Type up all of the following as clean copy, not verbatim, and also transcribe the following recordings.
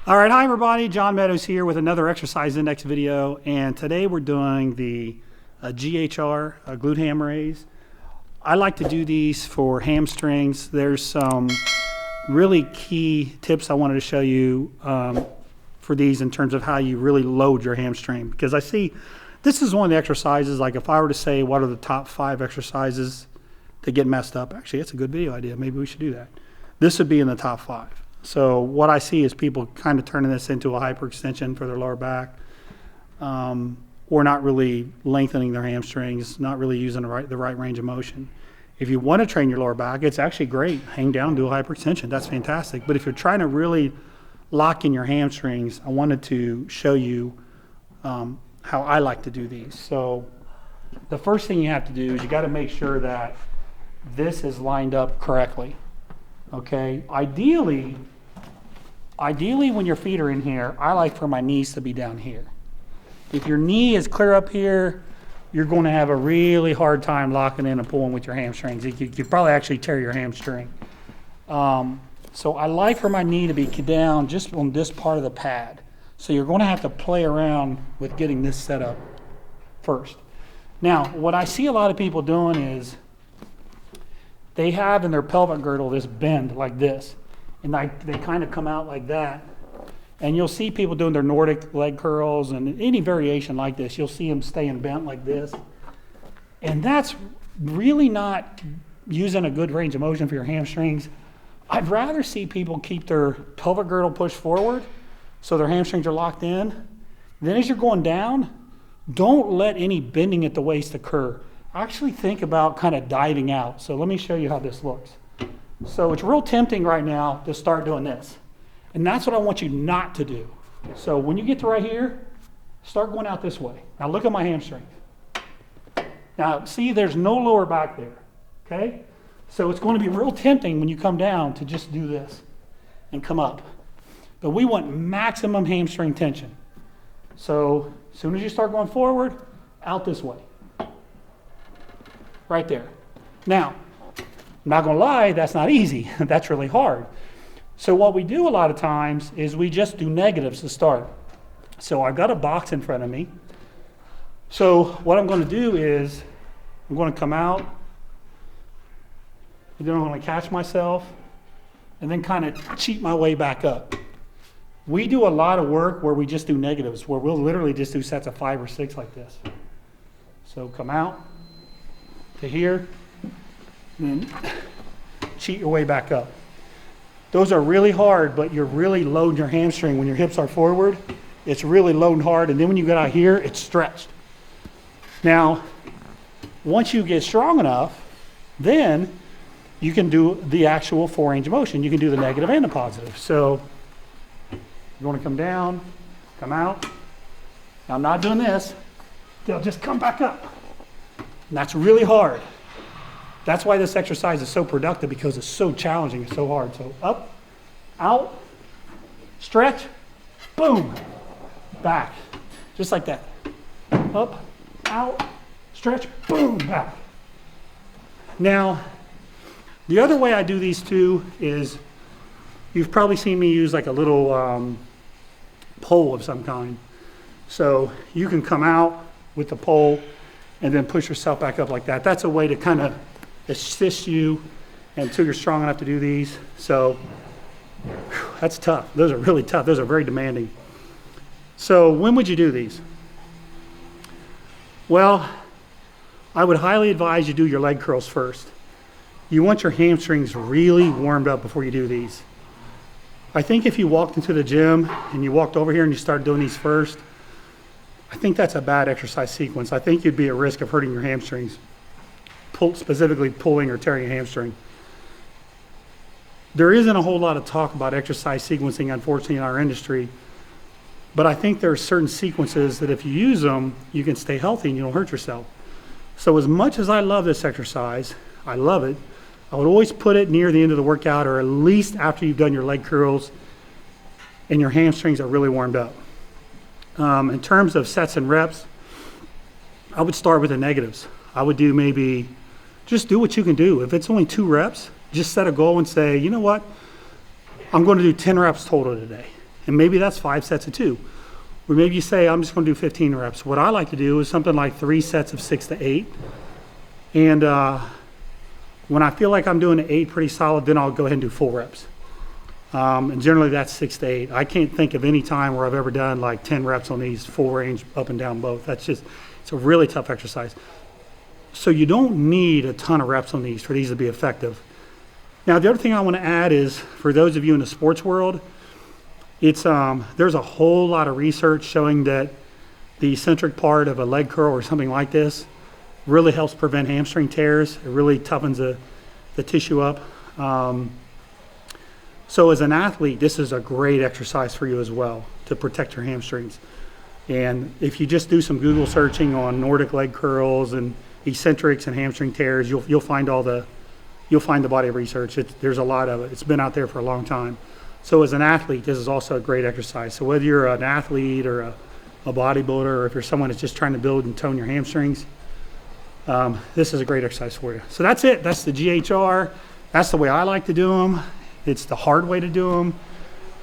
All right, hi everybody, John Meadows here with another exercise index video, and today we're doing the GHR glute ham raise. I like to do these for hamstrings. There's some really key tips I wanted to show you for these in terms of how you really load your hamstring, because I see this is one of the exercises, like if I were to say what are the top 5 exercises that get messed up, actually it's a good video idea, maybe we should do that. This would be in the top 5. So what I see is people kind of turning this into a hyperextension for their lower back, or not really lengthening their hamstrings, not really using the right range of motion. If you want to train your lower back, it's actually great. Hang down, do a hyperextension. That's fantastic. But if you're trying to really lock in your hamstrings, I wanted to show you how I like to do these. So the first thing you have to do is you got to make sure that this is lined up correctly. Okay, ideally when your feet are in here, I like for my knees to be down here. If your knee is clear up here, you're going to have a really hard time locking in and pulling with your hamstrings. You could probably actually tear your hamstring. So I like for my knee to be down just on this part of the pad. So you're going to have to play around with getting this set up first. Now, what I see a lot of people doing is they have in their pelvic girdle this bend like this, and they kind of come out like that. And you'll see people doing their Nordic leg curls and any variation like this. You'll see them staying bent like this. And that's really not using a good range of motion for your hamstrings. I'd rather see people keep their pelvic girdle pushed forward so their hamstrings are locked in. Then as you're going down, don't let any bending at the waist occur. Actually think about kind of diving out. So let me show you how this looks. So it's real tempting right now to start doing this. And that's what I want you not to do. So when you get to right here, start going out this way. Now look at my hamstrings. Now see, there's no lower back there, okay? So it's going to be real tempting when you come down to just do this and come up. But we want maximum hamstring tension. So as soon as you start going forward, out this way. Right there. Now, I'm not going to lie, that's not easy. That's really hard. So what we do a lot of times is we just do negatives to start. So I've got a box in front of me. So what I'm going to do is I'm going to come out, and then I'm going to catch myself, and then kind of cheat my way back up. We do a lot of work where we just do negatives, where we'll literally just do sets of 5 or 6 like this. So come out to here, and then cheat your way back up. Those are really hard, but you're really loading your hamstring when your hips are forward. It's really loading hard, and then when you get out here, it's stretched. Now, once you get strong enough, then you can do the actual 4 range of motion. You can do the negative and the positive. So you're going to come down, come out. Now I'm not doing this. They'll just come back up. And that's really hard. That's why this exercise is so productive, because it's so challenging, it's so hard. So up, out, stretch, boom, back. Just like that. Up, out, stretch, boom, back. Now, the other way I do these two is, you've probably seen me use like a little pole of some kind. So you can come out with the pole and then push yourself back up like that. That's a way to kind of assist you until you're strong enough to do these. So that's tough. Those are really tough. Those are very demanding. So when would you do these? Well, I would highly advise you do your leg curls first. You want your hamstrings really warmed up before you do these. I think if you walked into the gym and you walked over here and you started doing these first, I think that's a bad exercise sequence. I think you'd be at risk of hurting your hamstrings, specifically pulling or tearing a hamstring. There isn't a whole lot of talk about exercise sequencing, unfortunately, in our industry, but I think there are certain sequences that if you use them, you can stay healthy and you don't hurt yourself. So as much as I love this exercise, I love it, I would always put it near the end of the workout, or at least after you've done your leg curls and your hamstrings are really warmed up. In terms of sets and reps, I would start with the negatives. I would do maybe, just do what you can do. If it's only 2 reps, just set a goal and say, you know what, I'm going to do 10 reps total today. And maybe that's 5 sets of 2. Or maybe you say, I'm just going to do 15 reps. What I like to do is something like 3 sets of 6 to 8. And when I feel like I'm doing an 8 pretty solid, then I'll go ahead and do full reps. And generally that's 6 to 8. I can't think of any time where I've ever done like 10 reps on these full range up and down both. It's a really tough exercise. So you don't need a ton of reps on these for these to be effective. Now the other thing I want to add is, for those of you in the sports world, there's a whole lot of research showing that the eccentric part of a leg curl or something like this really helps prevent hamstring tears. It really toughens the tissue up. So as an athlete, this is a great exercise for you as well to protect your hamstrings. And if you just do some Google searching on Nordic leg curls and eccentrics and hamstring tears, you'll find the body of research. There's a lot of it. It's been out there for a long time. So as an athlete, this is also a great exercise. So whether you're an athlete or a bodybuilder, or if you're someone that's just trying to build and tone your hamstrings, this is a great exercise for you. So that's it. That's the GHR. That's the way I like to do them. It's the hard way to do them.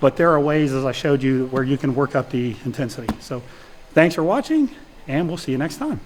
But there are ways, as I showed you, where you can work up the intensity. So thanks for watching, and we'll see you next time.